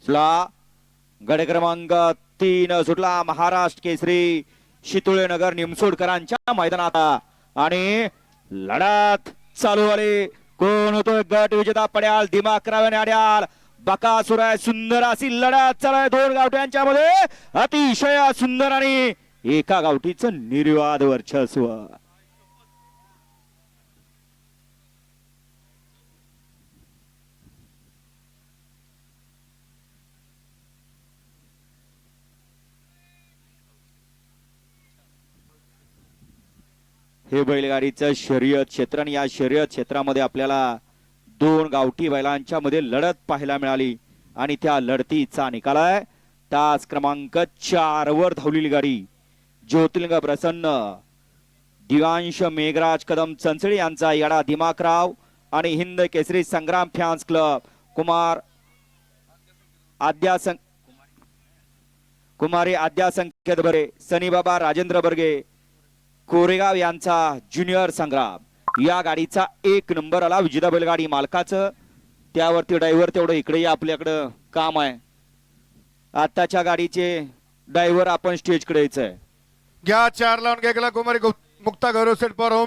सुटला गड क्रमांक 3 सुटला महाराष्ट्र केसरी शितुळेनगर निमसोडकरांच्या मैदानात आणि लढत चालू आली. कोण होतोय गट विजेता पड्याल दिमाग कराव्याने अड्याल बकासूर आहे. सुंदर अशी लढत चालू आहे दोन गावठ्यांच्या मध्ये. अतिशय सुंदर आणि एका गावठीचं निर्वाद वर्चस्व. हे बैलगाडीचं शर्यत क्षेत्र आणि या शर्यत क्षेत्रामध्ये आपल्याला दोन गावठी बैलांच्या मध्ये लढत पाहायला मिळाली आणि त्या लढतीचा निकाल आहे तास क्रमांक 4 वर धावलेली गाडी ज्योतिर्लिंग प्रसन्न दिव्यांश मेघराज कदम चंचळे यांचा याडा दिमाकराव आणि हिंद केसरी संग्राम फॅन्स क्लब कुमारी आद्या संकेत बरे सनी बाबा राजेंद्र बर्गे कोरेगाव यांचा ज्युनियर संग्राम. या गाडीचा 1 नंबर आला विजेता बैलगाडी मालकाचं. त्यावरती ड्रायव्हर तेवढं इकडे आपल्याकडं काम आहे. आताच्या गाडीचे ड्रायव्हर आपण स्टेज कडे यायचंय. घ्या 4 लावून गेला कुमारी मुक्ता गौरव सेट पर होम